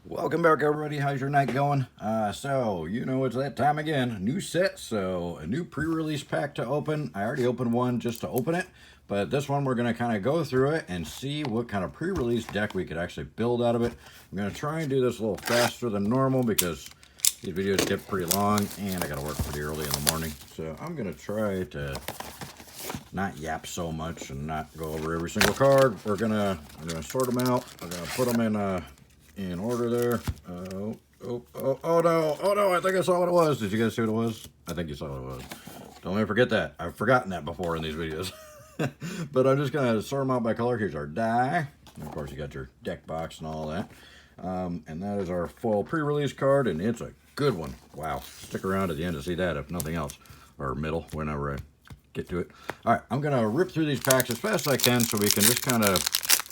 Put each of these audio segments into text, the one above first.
Welcome back, everybody. How's your night going? So, you know, it's that time again. New set, so a new pre-release pack to open. I already opened one just to open it, but this one we're going to kind of go through it and see what kind of pre-release deck we could actually build out of it. I'm going to try and do this a little faster than normal because these videos get pretty long and I got to work pretty early in the morning. So I'm going to try to not yap so much and not go over every single card. I'm gonna sort them out. I'm going to put them in order there. Oh no, I think I saw what it was. Did you guys see what it was? I think you saw what it was. Don't ever forget that. I've forgotten that before in these videos. But I'm just going to sort them out by color. Here's our die. And of course, you got your deck box and all that. And that is our full pre-release card, and it's a good one. Wow. Stick around at the end to see that, if nothing else. Or middle, whenever I get to it. All right, I'm going to rip through these packs as fast as I can so we can just kind of,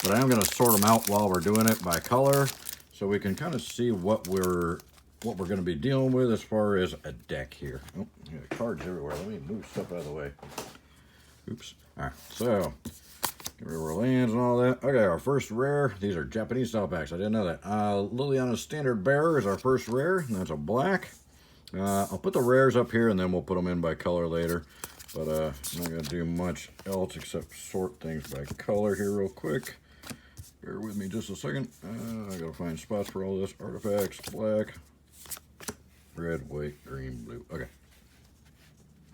but I am going to sort them out while we're doing it by color, so we can kind of see what we're going to be dealing with as far as a deck here. Oh, got cards everywhere. Let me move stuff out of the way. Oops. All right, so get rid of our lands and all that. Okay, our first rare. These are Japanese style packs. I didn't know that. Liliana's Standard Bearer is our first rare, and that's a black. I'll put the rares up here, and then we'll put them in by color later. But I'm not going to do much else except sort things by color here real quick. Bear with me just a second. I gotta find spots for all this. Artifacts, black, red, white, green, blue. Okay.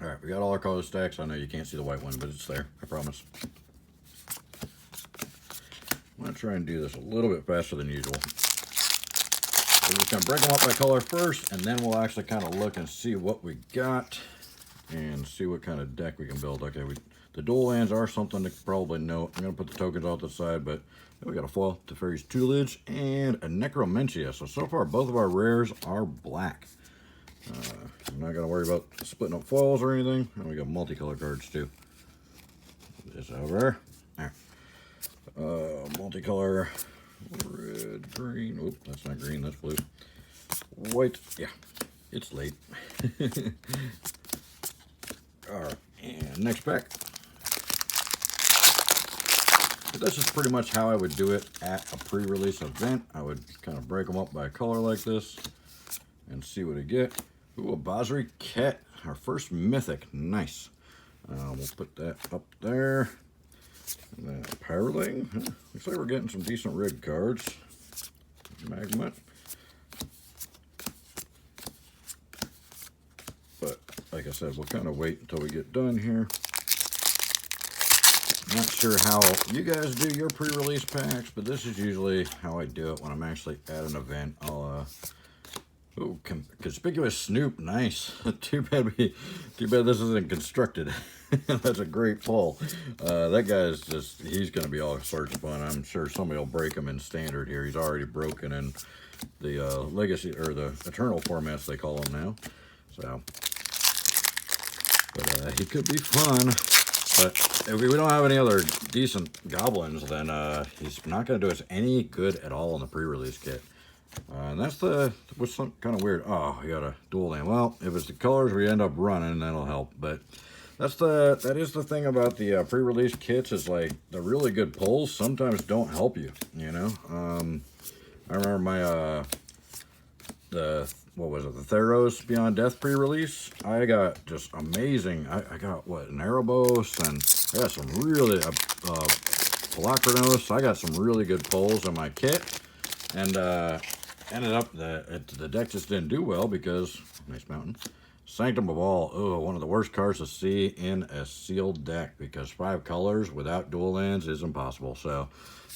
All right, we got all our color stacks. I know you can't see the white one, but it's there. I promise. I'm gonna try and do this a little bit faster than usual. We're just gonna break them up by color first, and then we'll actually kind of look and see what we got and see what kind of deck we can build. Okay, the dual lands are something to probably note. I'm gonna put the tokens off the side, but we got a foil, Teferi's Tutelage, and a Necromentia. So far, both of our rares are black. I'm not going to worry about splitting up foils or anything. And we got multicolor cards, too. This over. There. Multicolor. Red, green. Oop, that's not green, that's blue. White. Yeah, it's late. All right, and next pack. This is pretty much how I would do it at a pre-release event. I would kind of break them up by color like this and see what I get. Ooh, a Basri Ket, our first mythic. Nice. We'll put that up there. And then a Pyroling. Looks like we're getting some decent red cards. Magma. But like I said, we'll kind of wait until we get done here. Not sure how you guys do your pre-release packs, but this is usually how I do it when I'm actually at an event. I'll oh, conspicuous Snoop, nice. Too bad this isn't constructed. That's a great pull. That guy's he's going to be all sorts of fun. I'm sure somebody will break him in standard here. He's already broken in the legacy or the eternal formats they call him now. So, but he could be fun. But if we don't have any other decent goblins, then he's not going to do us any good at all in the pre-release kit. And that's what's kind of weird. Oh, we got a dual land. Well, if it's the colors we end up running, that'll help. But that is the thing about the pre-release kits, is like the really good pulls sometimes don't help you. You know, I remember my what was it, the Theros Beyond Death pre-release. I got just amazing. I got what, an Erebos, and I got some really Palakranos. I got some really good pulls in my kit, and ended up the deck just didn't do well because nice mountain. Sanctum of All, oh, one of the worst cards to see in a sealed deck, because 5 colors without dual lands is impossible. So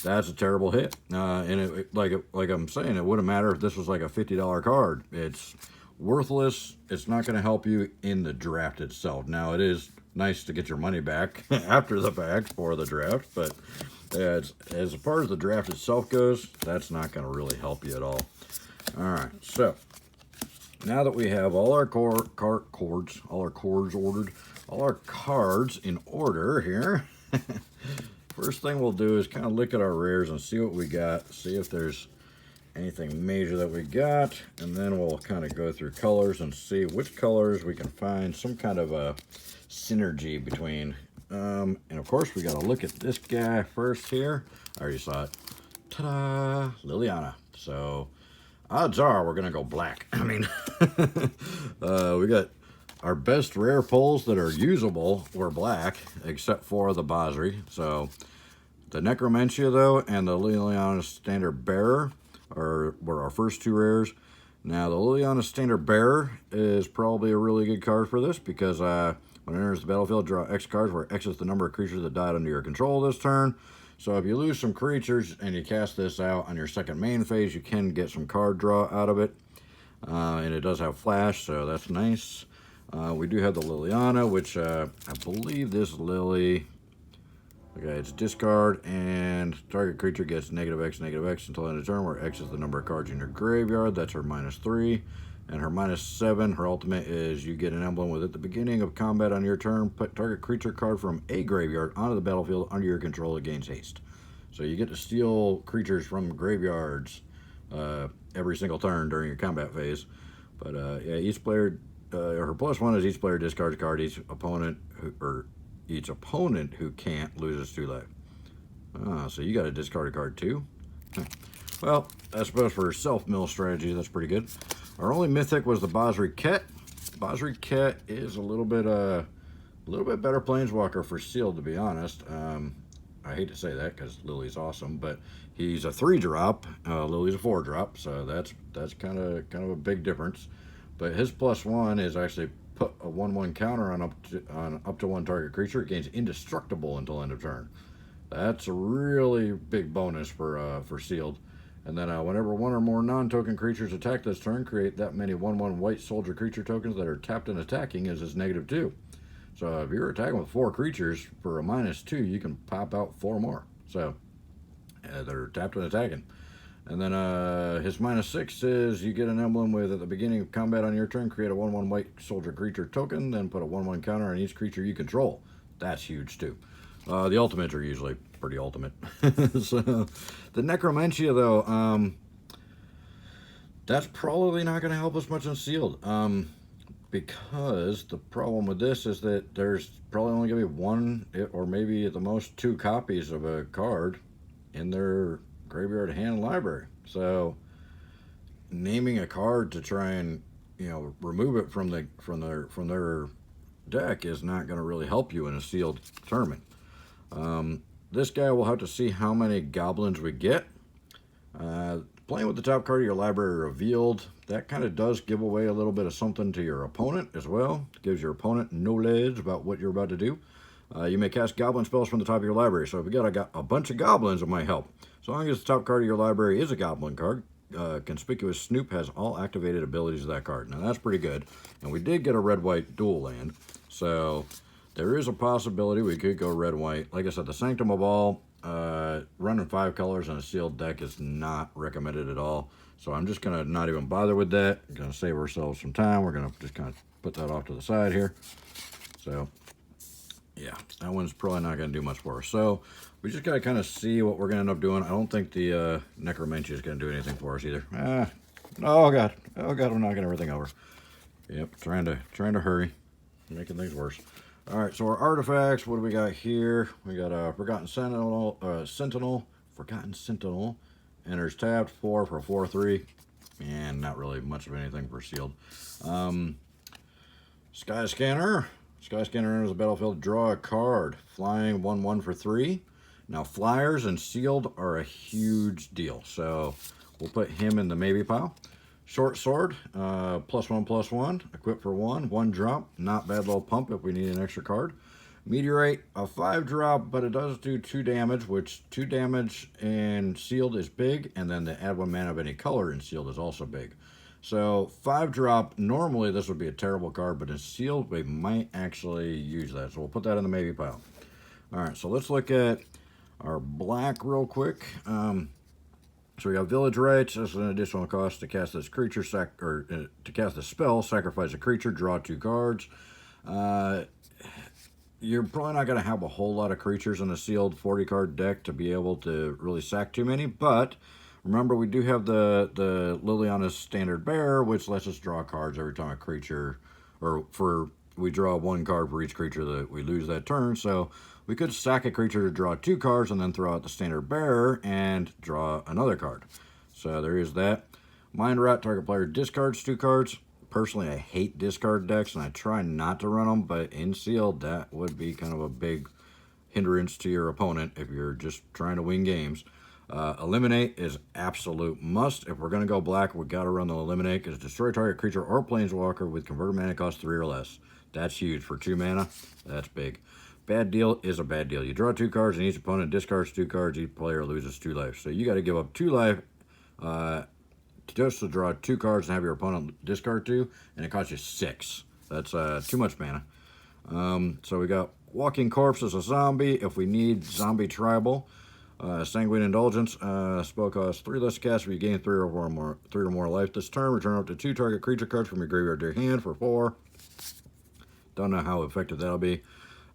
that's a terrible hit. And like I'm saying, it wouldn't matter if this was like a $50 card. It's worthless. It's not going to help you in the draft itself. Now, it is nice to get your money back after the fact for the draft, but as far as the draft itself goes, that's not going to really help you at all. All right, so now that we have all our cards ordered, all our cards in order here, first thing we'll do is kind of look at our rares and see what we got, see if there's anything major that we got, and then we'll kind of go through colors and see which colors we can find some kind of a synergy between. And of course, we got to look at this guy first here. I already saw it. Ta-da! Liliana. So odds are we're going to go black. I mean, we got our best rare pulls that are usable were black, except for the Basri. So the Necromentia, though, and the Liliana Standard Bearer were our first two rares. Now, the Liliana Standard Bearer is probably a really good card for this because when it enters the battlefield, draw X cards, where X is the number of creatures that died under your control this turn. So if you lose some creatures and you cast this out on your second main phase, you can get some card draw out of it. And it does have flash, so that's nice. We do have the Liliana, which I believe this Lily... Okay, it's discard, and target creature gets -X until end of turn, where X is the number of cards in your graveyard. That's her -3. And her -7, her ultimate is you get an emblem with at the beginning of combat on your turn, put target creature card from a graveyard onto the battlefield under your control. It gains haste. So you get to steal creatures from graveyards every single turn during your combat phase. But yeah, each player, her +1 is each player discards a card. Each opponent who can't loses 2 life. So you got to discard a card too? Well, I suppose for self-mill strategy, that's pretty good. Our only mythic was the Basri Ket. Basri Ket is a little bit better Planeswalker for sealed, to be honest. I hate to say that because Lily's awesome, but he's a 3-drop. Lily's a 4-drop, so that's kind of a big difference. But his +1 is actually put a 1/1 counter on up to 1 target creature. It gains indestructible until end of turn. That's a really big bonus for sealed. And then whenever 1 or more non-token creatures attack this turn, create that many 1/1 white soldier creature tokens that are tapped and attacking as his -2. So if you're attacking with 4 creatures for a -2, you can pop out 4 more. So they're tapped and attacking. And then his -6 is you get an emblem with at the beginning of combat on your turn, create a 1/1 white soldier creature token, then put a 1/1 counter on each creature you control. That's huge too. The ultimates are usually pretty ultimate. So the Necromentia, though, that's probably not going to help us much in sealed. Because the problem with this is that there's probably only going to be 1 or maybe at the most 2 copies of a card in their graveyard, hand, library. So naming a card to try and remove it from their deck is not going to really help you in a sealed tournament. This guy will have to see how many goblins we get. Playing with the top card of your library revealed, that kind of does give away a little bit of something to your opponent as well. It gives your opponent knowledge about what you're about to do. You may cast goblin spells from the top of your library. So if you got a bunch of goblins, it might help. So long as the top card of your library is a goblin card, Conspicuous Snoop has all activated abilities of that card. Now that's pretty good. And we did get a red-white dual land. So there is a possibility we could go red-white. Like I said, the Sanctum of All, running 5 colors in a sealed deck is not recommended at all. So I'm just going to not even bother with that. I'm going to save ourselves some time. We're going to just kind of put that off to the side here. So yeah, that one's probably not going to do much for us. So we just got to kind of see what we're going to end up doing. I don't think the Necromentia is going to do anything for us either. Oh god, I'm knocking everything over. Yep, trying to hurry, making things worse. All right, so our artifacts, what do we got here? We got a Forgotten Sentinel, Forgotten Sentinel, enters tapped, 4 for 4/3, and not really much of anything for sealed. Sky Scanner enters the battlefield, draw a card, flying 1/1 for 3. Now flyers and sealed are a huge deal, so we'll put him in the maybe pile. Short Sword, +1/+1, equipped for 1 drop, not bad little pump if we need an extra card. Meteorite, a 5-drop, but it does do 2 damage, which 2 damage in sealed is big, and then the add 1 mana of any color in sealed is also big. So 5-drop, normally this would be a terrible card, but in sealed we might actually use that. So we'll put that in the maybe pile. All right, so let's look at our black real quick. So we got Village Rites as an additional cost to cast this creature, to cast a spell, sacrifice a creature, draw 2 cards. You're probably not going to have a whole lot of creatures in a sealed 40-card deck to be able to really sack too many, but remember we do have the Liliana's Standard Bearer, which lets us draw cards every time a creature, we draw 1 card for each creature that we lose that turn, so we could sack a creature to draw 2 cards and then throw out the Standard Bearer and draw another card. So there is that. Mind Rot, target player discards 2 cards. Personally, I hate discard decks, and I try not to run them, but in sealed, that would be kind of a big hindrance to your opponent if you're just trying to win games. Eliminate is absolute must. If we're going to go black, we've got to run the Eliminate, because destroy target creature or Planeswalker with converted mana cost 3 or less. That's huge. For 2 mana, that's big. Bad deal is a bad deal. You draw 2 cards, and each opponent discards 2 cards. Each player loses 2 life. So you got to give up 2 life just to draw 2 cards and have your opponent discard 2, and it costs you 6. That's too much mana. So we got Walking Corpse as a zombie if we need zombie tribal. Sanguine Indulgence, spell costs 3 less cast if you gain 3 or more life this turn. Return up to 2 target creature cards from your graveyard to your hand for 4. Don't know how effective that'll be.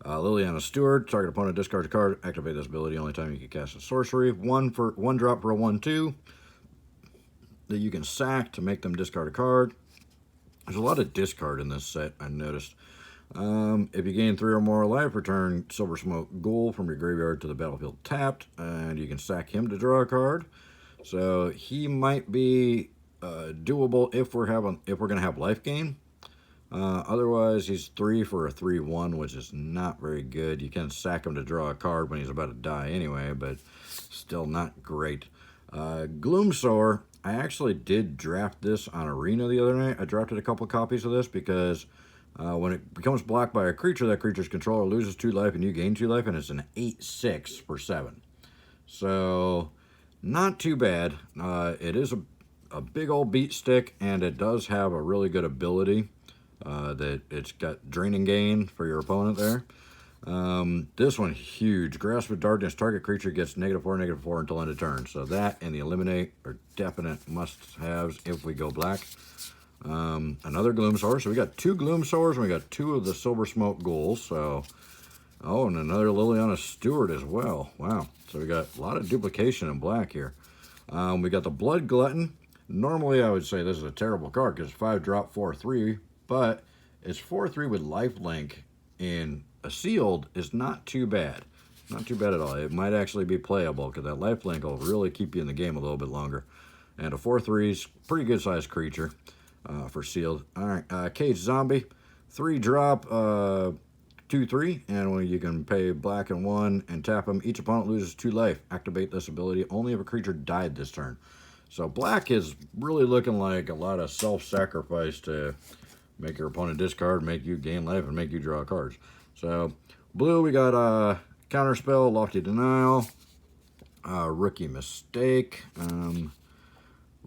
Liliana Steward, target opponent discards a card. Activate this ability only time you can cast a sorcery. 1 drop for a 1/2 that you can sack to make them discard a card. There's a lot of discard in this set, I noticed. If you gain 3 or more life, return Silver Smoke Ghoul from your graveyard to the battlefield tapped, and you can sack him to draw a card. So he might be doable if we're gonna have life gain. Otherwise, he's 3 for a 3/1, which is not very good. You can sack him to draw a card when he's about to die anyway, but still not great. Gloomsower, I actually did draft this on Arena the other night. I drafted a couple copies of this because when it becomes blocked by a creature, that creature's controller loses 2 life and you gain 2 life, and it's an 8/6 for 7. So, not too bad. It is a big old beat stick, and it does have a really good ability that it's got Draining Gain for your opponent there. This one, huge. Grasp of Darkness, target creature gets -4/-4 until end of turn. So that and the Eliminate are definite must-haves if we go black. Another Gloomsower. So we got 2 Gloomsowers, and we got 2 of the Silver Smoke Ghouls. So, oh, and another Liliana Steward as well. Wow. So we got a lot of duplication in black here. We got the Blood Glutton. Normally, I would say this is a terrible card because 5 drop 4/3, but it's 4/3 with lifelink in a sealed is not too bad. Not too bad at all. It might actually be playable because that lifelink will really keep you in the game a little bit longer. And a 4/3's pretty good sized creature for sealed. All right, Cage Zombie, 3 drop, 2/3, and when you can pay black and 1 and tap them, each opponent loses 2 life. Activate this ability only if a creature died this turn. So black is really looking like a lot of self-sacrifice to make your opponent discard, make you gain life, and make you draw cards. So blue, we got Counterspell, Lofty Denial, Rookie Mistake,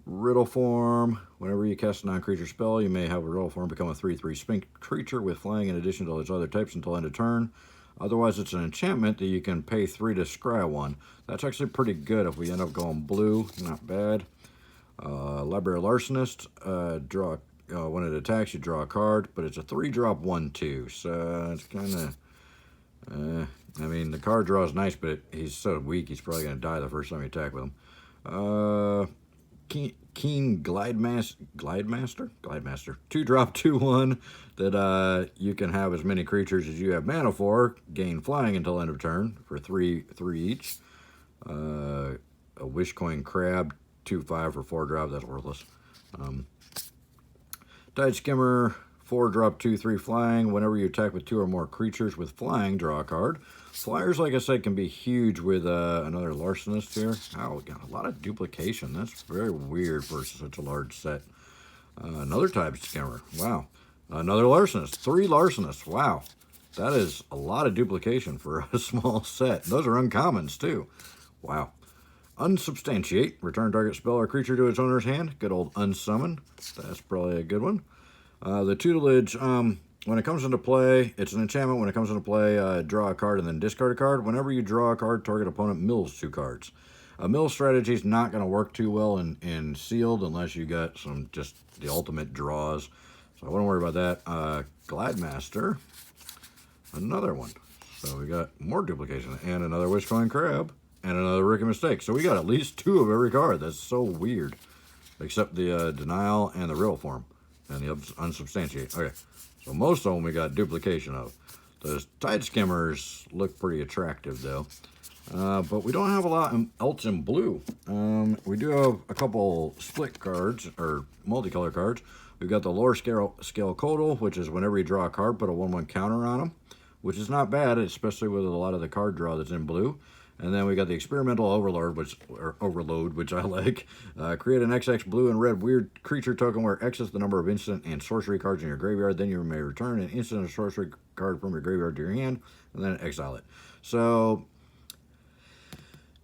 Riddle Form. Whenever you cast a non-creature spell, you may have a Riddle Form become a 3/3 spink creature with flying in addition to all its other types until end of turn. Otherwise, it's an enchantment that you can pay 3 to scry 1. That's actually pretty good if we end up going blue. Not bad. Library Larcenist, when it attacks, you draw a card, but it's a 3 drop 1/2. So it's kind of, I mean, the card draw is nice, but he's so weak, he's probably going to die the first time you attack with him. Keen Glidemaster, 2 drop 2/1 that you can have as many creatures as you have mana for, gain flying until end of turn for 3 each. A Wishcoin Crab, 2/5 for 4 drop, that's worthless. Tide Skimmer, 4 drop 2/3 flying. Whenever you attack with 2 or more creatures with flying, draw a card. Flyers, like I said, can be huge with another Larcenist here. Oh, we got a lot of duplication. That's very weird for such a large set. Another Tide Skimmer. Wow. Another Larcenist. 3 Larcenists. Wow. That is a lot of duplication for a small set. Those are uncommons, too. Wow. Unsubstantiate. Return target spell or creature to its owner's hand. Good old Unsummon. That's probably a good one. The Tutelage, when it comes into play, it's an enchantment. When it comes into play, draw a card and then discard a card. Whenever you draw a card, target opponent mills 2 cards. A mill strategy is not going to work too well in sealed unless you got some just the ultimate draws. So I wouldn't worry about that. Glidemaster, another one. So we got more duplication and another Wishcoin Crab and another Rookie Mistake. So we got at least 2 of every card. That's so weird. Except the Denial and the Riddle Form and the Unsubstantiate. Okay, so most of them we got duplication of. Those Tide Skimmers look pretty attractive though. But we don't have a lot else in blue. We do have a couple split cards, or multicolor cards. We've got the lower scale Codal, which is whenever you draw a card, put a 1/1 counter on them, which is not bad, especially with a lot of the card draw that's in blue. And then we got the Experimental Overlord, which I like. Create an XX blue and red weird creature token where X is the number of instant and sorcery cards in your graveyard. Then you may return an instant or sorcery card from your graveyard to your hand, and then exile it. So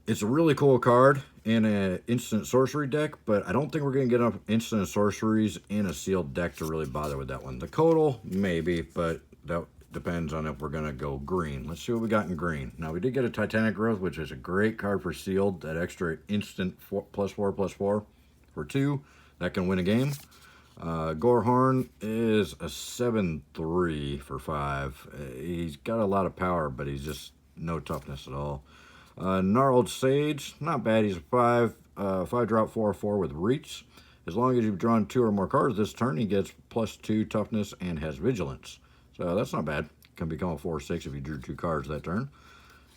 it's a really cool card in an instant sorcery deck, but I don't think we're going to get enough instant sorceries in a sealed deck to really bother with that one. The Codal, maybe, but that depends on if we're going to go green. Let's see what we got in green. Now, we did get a Titanic Growth, which is a great card for sealed. That extra instant +4/+4 for 2. That can win a game. Gorehorn is a 7/3 for 5. He's got a lot of power, but he's just no toughness at all. Gnarled Sage, not bad. He's a 5-drop 4/4 with reach. As long as you've drawn 2 or more cards this turn, he gets +2 toughness and has vigilance. So that's not bad. Can become a 4/6 if you drew 2 cards that turn.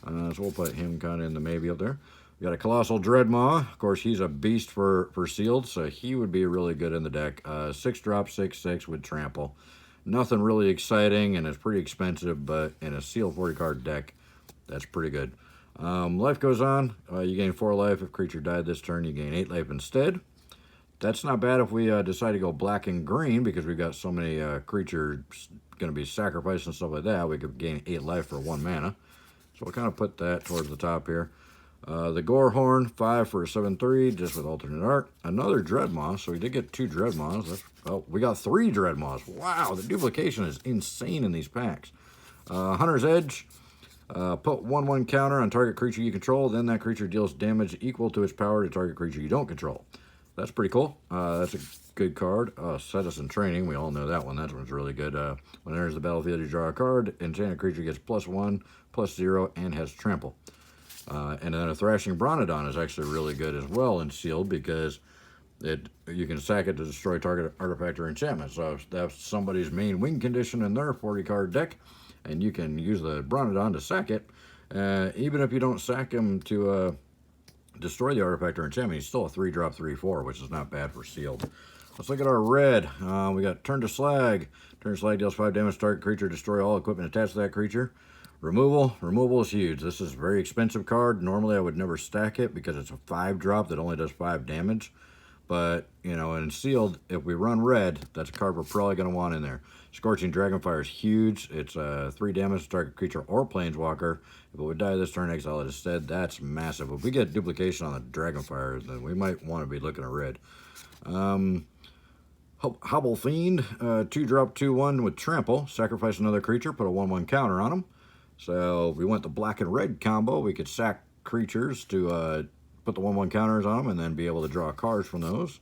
So we'll put him kind of in the maybe up there. We got a Colossal Dreadmaw. Of course, he's a beast for sealed, so he would be really good in the deck. 6-drop 6/6 with trample. Nothing really exciting, and it's pretty expensive, but in a sealed 40-card deck, that's pretty good. Life goes on. You gain 4 life. If creature died this turn, you gain 8 life instead. That's not bad if we decide to go black and green, because we've got so many creatures going to be sacrificed and stuff like that. We could gain 8 life for 1 mana. So we'll kind of put that towards the top here. The Gorehorn, 5 for a 7/3, just with alternate art. Another Dreadmaw, so we did get 2 Dreadmaws. Oh, we got 3 Dreadmaws. Wow, the duplication is insane in these packs. Hunter's Edge. Put 1/1 counter on target creature you control, then that creature deals damage equal to its power to target creature you don't control. That's pretty cool. That's a good card. Citizen Training, we all know that one. That one's really good. When it enters the battlefield, you draw a card. Enchanted creature gets +1/+0 and has trample. And then a Thrashing Bronodon is actually really good as well in sealed, because you can sack it to destroy target artifact or enchantment. So if that's somebody's main win condition in their 40-card deck, and you can use the Bronodon to sack it, even if you don't sack him to destroy the artifact or enchantment, he's still a 3-drop 3/4, which is not bad for sealed. Let's look at our red. We got Turn to Slag. Turn to Slag deals 5 damage to target creature, destroy all equipment attached to that creature. Removal is huge. This is a very expensive card. Normally I would never stack it because it's a 5-drop that only does 5 damage. But, you know, in sealed, if we run red, that's a card we're probably going to want in there. Scorching Dragonfire is huge. It's 3 damage to target creature or planeswalker. If it would die this turn, exile it instead. That's massive. If we get duplication on the Dragonfire, then we might want to be looking at red. Hobble Fiend, 2-drop 2/1 with trample. Sacrifice another creature, put a 1/1 counter on them. So if we went the black and red combo, we could sack creatures to put the 1/1 counters on them and then be able to draw cards from those.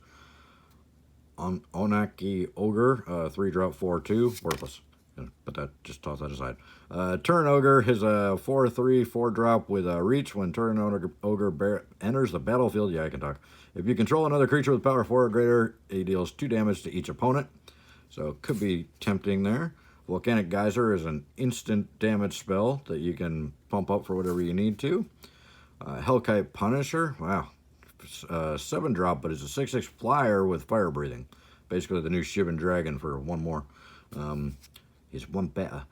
Onaki Ogre, 3-drop 4/2, worthless. But just toss that aside. Turn Ogre is a 4/3, 4-drop with reach. When Turn Ogre enters the battlefield, yeah, I can talk. If you control another creature with power 4 or greater, he deals 2 damage to each opponent. So it could be tempting there. Volcanic Geyser is an instant damage spell that you can pump up for whatever you need to. Hellkite Punisher, wow. 7-drop, but it's a 6/6 flyer with fire breathing. Basically the new Shivan Dragon for 1 more. He's 1 better.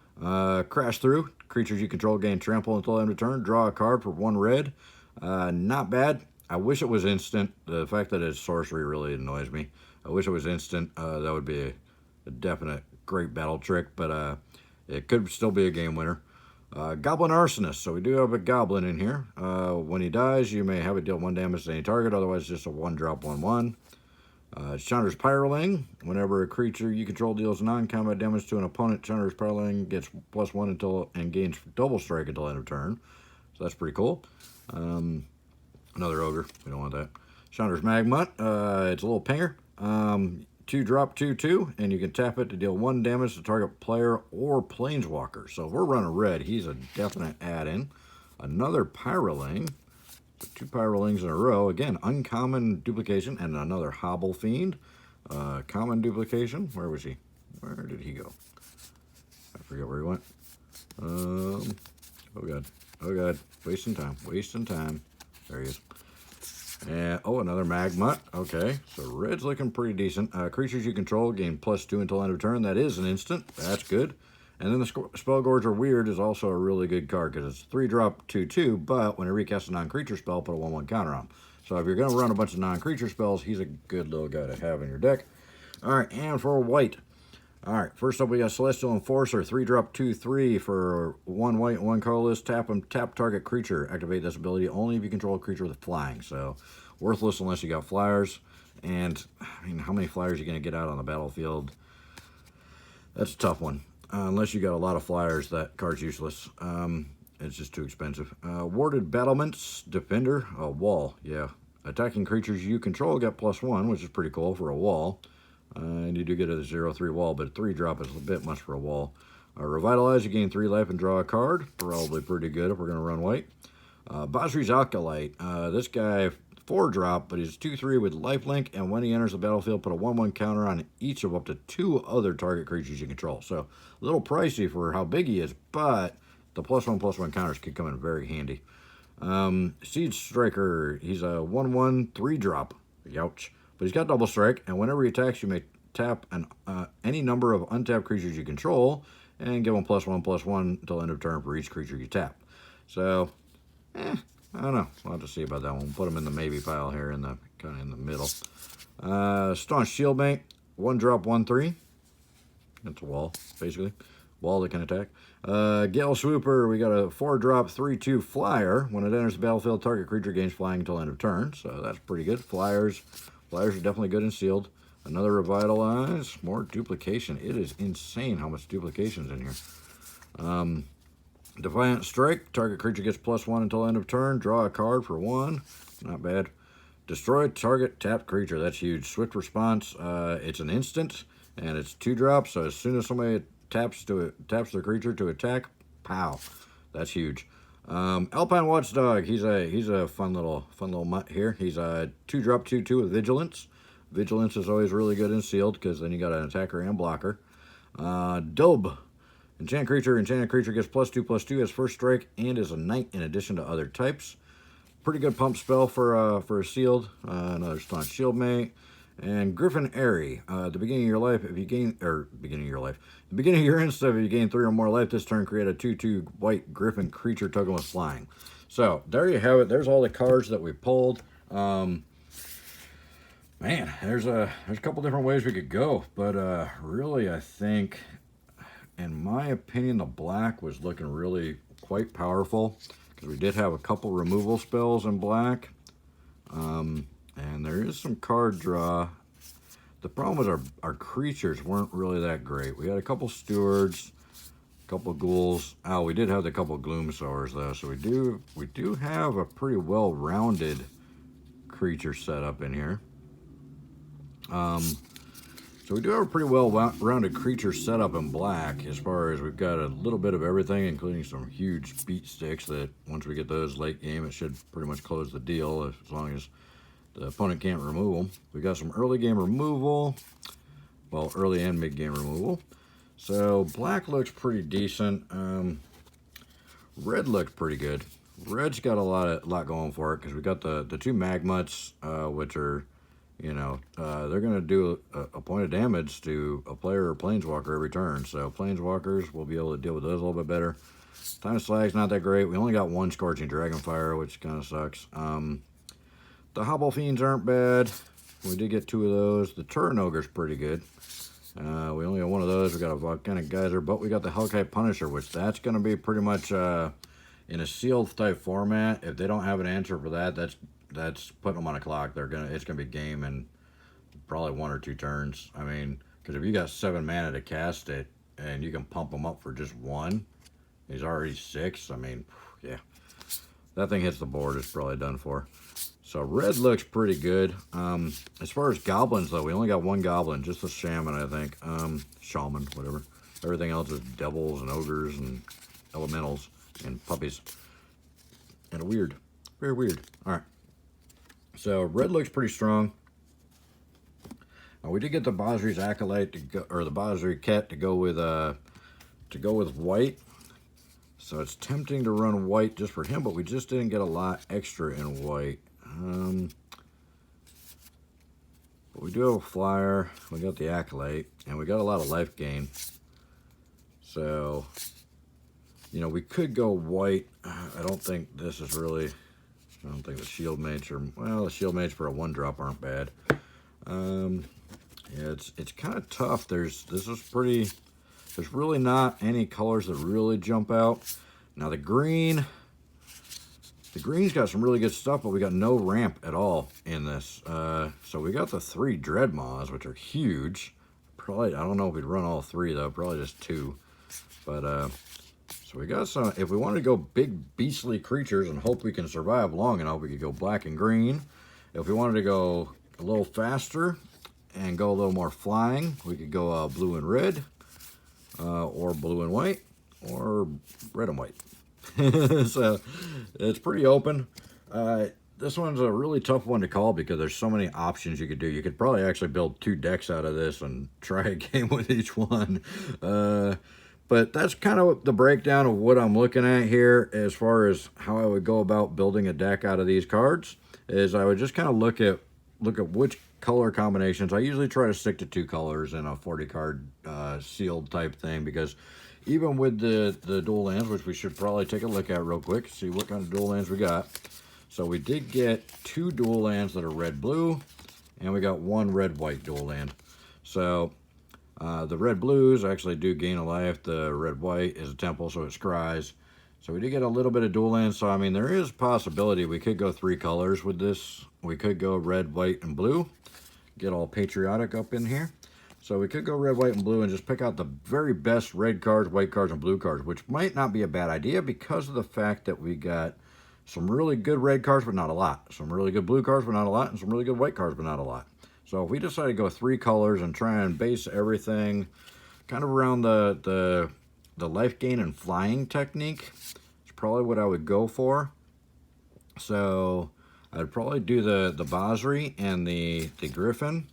Crash Through. Creatures you control gain trample until end of turn. Draw a card for 1 red. Not bad. I wish it was instant. The fact that it's sorcery really annoys me. I wish it was instant. That would be a definite great battle trick, but it could still be a game winner. Goblin Arsonist. So we do have a goblin in here. When he dies, you may have it deal 1 damage to any target. Otherwise, just a 1-drop 1/1. Chandra's Pyroling. Whenever a creature you control deals non-combat damage to an opponent, Chandra's Pyroling gets +1 until and gains double strike until end of turn. So that's pretty cool. Another ogre. We don't want that. Chandra's Magmut. It's a little pinger. 2-drop 2/2, and you can tap it to deal 1 damage to target player or planeswalker. So if we're running red, he's a definite add-in. Another Pyroling. 2 Pyrolings in a row. Again, uncommon duplication, and another Hobble Fiend. Common duplication. Where was he? Where did he go? I forget where he went. Oh god. Oh god, wasting time, wasting time. There he is. And oh, another Magmut. Okay, so red's looking pretty decent. Creatures you control gain +2 until end of turn. That is an instant. That's good. And then the Spellgorger Weird is also a really good card because it's 3-drop 2/2. But whenever you cast a non-creature spell, put a 1/1 counter on him. So if you're gonna run a bunch of non-creature spells, he's a good little guy to have in your deck. All right, and for white. All right, first up we got Celestial Enforcer, 3-drop 2/3 for 1 white, 1 colorless. Tap him, tap target creature. Activate this ability only if you control a creature with flying. So worthless unless you got flyers. And I mean, how many flyers are you gonna get out on the battlefield? That's a tough one. Unless you got a lot of flyers, that card's useless. It's just too expensive. Warded Battlements, Defender, a wall. Yeah, attacking creatures you control get +1, which is pretty cool for a wall. And you do get a 0/3 wall, but a 3-drop is a bit much for a wall. Revitalize, you gain 3 life and draw a card. Probably pretty good if we're going to run white. Basri's Acolyte. This guy, 4-drop, but he's 2/3 with lifelink, and when he enters the battlefield, put a 1/1 counter on each of up to 2 other target creatures you control. So, a little pricey for how big he is, but the +1/+1 counters could come in very handy. Siege Striker, he's a 1/1 3-drop. Youch. But he's got double strike, and whenever he attacks, you may tap any number of untapped creatures you control, and give him +1/+1 until end of turn for each creature you tap. So, I don't know. We'll have to see about that one. We'll put him in the maybe pile here, in the kind of in the middle. Staunch Shieldmate, 1-drop 1/3. That's a wall, basically. Wall that can attack. Gale Swooper, we got a 4-drop 3/2 flyer. When it enters the battlefield, target creature gains flying until end of turn. So that's pretty good. Flyers are definitely good and sealed. Another Revitalize, more duplication. It is insane how much duplication's in here. Defiant Strike, target creature gets +1 until end of turn. Draw a card for 1. Not bad. Destroy target tapped creature. That's huge. Swift Response. It's an instant, and it's 2-drop. So as soon as somebody taps their creature to attack, pow. That's huge. Alpine Watchdog, he's a fun little mutt here. He's a 2-drop 2/2 with Vigilance. Vigilance is always really good and sealed because then you got an attacker and blocker. Dub, enchanted creature gets +2/+2 as first strike and is a knight in addition to other types. Pretty good pump spell for a sealed. Another Staunch Shieldmate. And Griffin Airy, at the beginning of your life, if you gain, the beginning of your instant, if you gain 3 or more life this turn, create a 2/2 white Griffin creature token with flying. So, there you have it. There's all the cards that we pulled. Man, there's a couple different ways we could go, but really, I think, in my opinion, the black was looking really quite powerful, because we did have a couple removal spells in black. And there is some card draw. The problem was our creatures weren't really that great. We had a couple stewards, a couple ghouls. Oh, we did have a couple gloom sowers though, so we do have a pretty well-rounded creature setup in here. So we do have a pretty well-rounded creature setup in black, as far as we've got a little bit of everything, including some huge beat sticks that once we get those late game, it should pretty much close the deal, as long as the opponent can't remove them. We got some early game removal. Well, early and mid game removal. So black looks pretty decent. Red looks pretty good. Red's got a lot going for it, because we got the 2 Magmuts, which are, they're going to do a point of damage to a player or planeswalker every turn. So planeswalkers, will be able to deal with those a little bit better. Time of Slag's not that great. We only got 1 Scorching Dragonfire, which kind of sucks. The Hobble Fiends aren't bad. We did get 2 of those. The Turn Ogre's pretty good. We only got 1 of those. We got a Volcanic Geyser, but we got the Hellkite Punisher, which that's going to be pretty much in a sealed type format. If they don't have an answer for that, that's putting them on a clock. It's gonna be game in probably 1 or 2 turns. I mean, because if you got 7 mana to cast it and you can pump them up for just 1, he's already 6. I mean, yeah, that thing hits the board, it's probably done for. So red looks pretty good. As far as goblins, though, we only got 1 goblin, just a shaman, I think. Shaman, whatever. Everything else is devils and ogres and elementals and puppies. And weird. Very weird. All right. So red looks pretty strong. We did get the Basri's Acolyte to go, or the Basri Ket to go with white. So it's tempting to run white just for him, but we just didn't get a lot extra in white. But we do have a flyer, we got the Acolyte, and we got a lot of life gain. So, you know, we could go white. I don't think this is really, I don't think the shield mates are, well, the shield mates for a 1-drop aren't bad. Yeah, it's kind of tough. This is pretty, there's really not any colors that really jump out. Now the green's got some really good stuff, but we got no ramp at all in this. So we got the 3 Dreadmaws, which are huge. Probably, I don't know if we'd run all 3 though, probably just 2. But, so we got some, if we wanted to go big beastly creatures and hope we can survive long enough, we could go black and green. If we wanted to go a little faster and go a little more flying, we could go blue and red, or blue and white, or red and white. So it's pretty open. This one's a really tough one to call because there's so many options you could do. You could probably actually build 2 decks out of this and try a game with each one. But that's kind of the breakdown of what I'm looking at here as far as how I would go about building a deck out of these cards. Is I would just kind of look at which color combinations. I usually try to stick to 2 colors in a 40 card sealed type thing, because even with the dual lands, which we should probably take a look at real quick, see what kind of dual lands we got. So we did get 2 dual lands that are red-blue, and we got 1 red-white dual land. So the red-blues actually do gain a life. The red-white is a temple, so it scries. So we did get a little bit of dual lands. So, I mean, there is a possibility we could go 3 colors with this. We could go red, white, and blue. Get all patriotic up in here. So we could go red, white, and blue and just pick out the very best red cards, white cards, and blue cards, which might not be a bad idea because of the fact that we got some really good red cards, but not a lot. Some really good blue cards, but not a lot. And some really good white cards, but not a lot. So if we decide to go 3 colors and try and base everything kind of around the life gain and flying technique, it's probably what I would go for. So I'd probably do the Basri and the Griffin,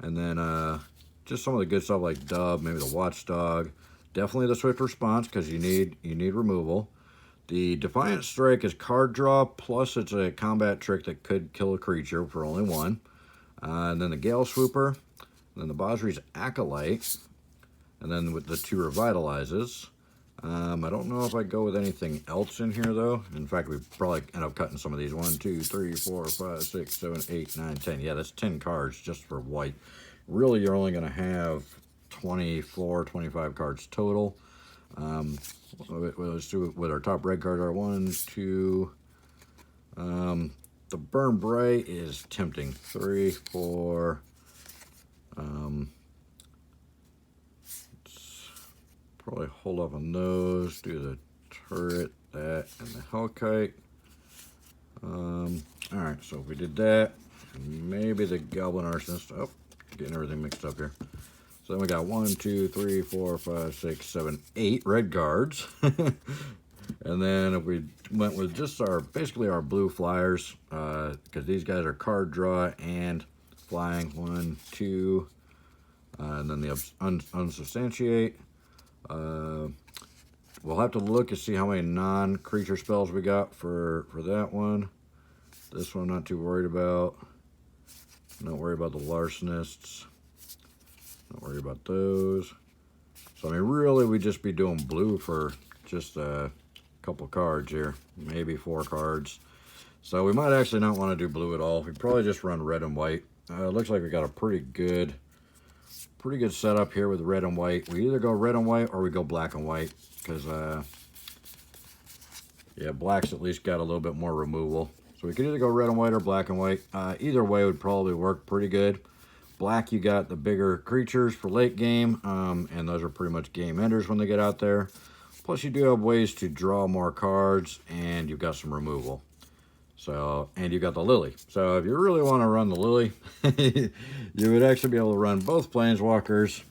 and then just some of the good stuff like Dub, maybe the Watchdog. Definitely the Swift Response, because you need removal. The Defiant Strike is card draw, plus it's a combat trick that could kill a creature for only 1. And then the Gale Swooper, and then the Basri's Acolyte, and then with the 2 Revitalizes. I don't know if I'd go with anything else in here, though. In fact, we probably end up cutting some of these. 1, 2, 3, 4, 5, 6, 7, 8, 9, 10. Yeah, that's 10 cards just for white. Really, you're only going to have 24, 25 cards total. Let's do it with our top red card. Our 1, 2. The Burn Bright is tempting. 3, 4. Probably hold off on those. Do the turret, that, and the Hellkite. Alright, so if we did that, maybe the Goblin Arsonist. Oh, getting everything mixed up here. So then we got 1, 2, 3, 4, 5, 6, 7, 8 red cards. And then if we went with just basically our blue flyers, because these guys are card draw and flying. 1, 2, and then the unsubstantiate. We'll have to look and see how many non-creature spells we got for that one. This one I'm not too worried about. Not worried about the Larcenists. Not worried about those. So I mean, really, we'd just be doing blue for just a couple cards here, maybe 4 cards. So we might actually not want to do blue at all. We'd probably just run red and white. It looks like we got a pretty good setup here with red and white. We either go red and white or we go black and white, because yeah, black's at least got a little bit more removal. So we could either go red and white or black and white. Either way would probably work pretty good. Black, you got the bigger creatures for late game, and those are pretty much game enders when they get out there. Plus, you do have ways to draw more cards, and you've got some removal. So, and you got the Lily. So if you really want to run the Lily, you would actually be able to run both Planeswalkers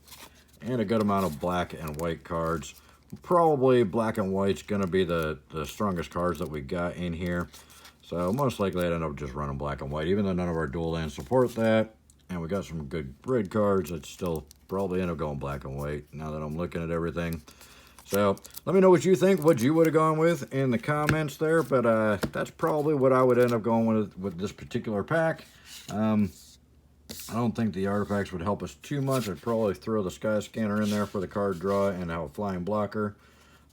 and a good amount of black and white cards. Probably black and white's going to be the strongest cards that we got in here. So most likely I'd end up just running black and white, even though none of our dual lands support that. And we got some good red cards, I'd still probably end up going black and white now that I'm looking at everything. So let me know what you think, what you would have gone with in the comments there. But that's probably what I would end up going with this particular pack. I don't think the artifacts would help us too much. I'd probably throw the Sky Scanner in there for the card draw and have a flying blocker.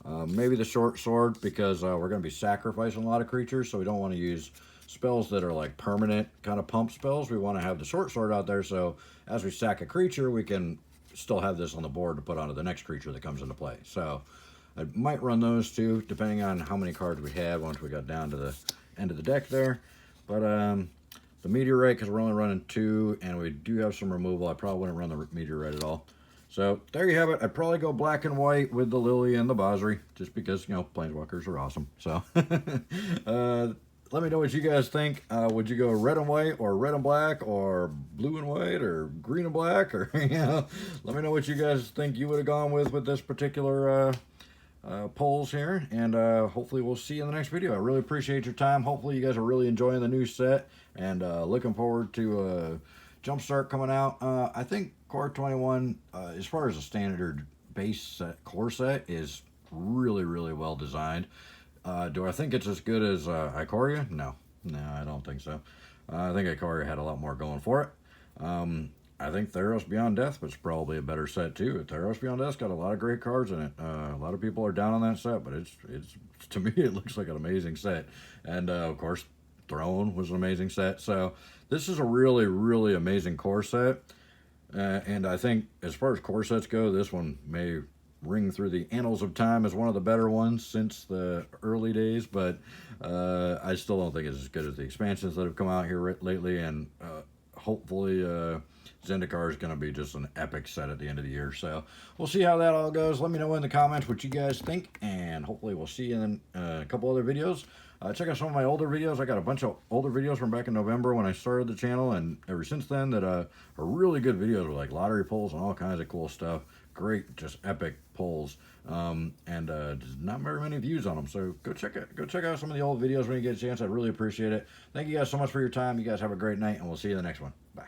Maybe the short sword, because we're going to be sacrificing a lot of creatures, so we don't want to use spells that are like permanent kind of pump spells. We want to have the short sword out there, so as we sack a creature, we can still have this on the board to put onto the next creature that comes into play. So I might run those two, depending on how many cards we had once we got down to the end of the deck there. But the Meteorite, because we're only running 2, and we do have some removal, I probably wouldn't run the Meteorite at all. So there you have it. I'd probably go black and white with the Lily and the Basri, just because, you know, Planeswalkers are awesome. So let me know what you guys think. Would you go red and white, or red and black, or blue and white, or green and black, or, you know, let me know what you guys think you would have gone with this particular polls here, and hopefully we'll see you in the next video. I really appreciate your time. Hopefully you guys are really enjoying the new set, and looking forward to Jumpstart coming out. I think Core 21, as far as a standard base set, core set, is really, really well designed. Do I think it's as good as Ikoria? No, I don't think so. I think Ikoria had a lot more going for it. I think Theros Beyond Death was probably a better set too. Theros Beyond Death's got a lot of great cards in it. A lot of people are down on that set, but it's to me it looks like an amazing set. And of course, Throne was an amazing set. So this is a really, really amazing core set. And I think as far as core sets go, this one may ring through the annals of time as one of the better ones since the early days. But I still don't think it's as good as the expansions that have come out here lately. And hopefully Zendikar is going to be just an epic set at the end of the year. So we'll see how that all goes. Let me know in the comments what you guys think, and hopefully we'll see you in a couple other videos. Check out some of my older videos. I got a bunch of older videos from back in November when I started the channel, and ever since then that are really good videos with like lottery polls and all kinds of cool stuff. Great, just epic polls, and just not very many views on them. So go check out some of the old videos when you get a chance. I really appreciate it. Thank you guys so much for your time. You guys have a great night, and we'll see you in the next one. Bye.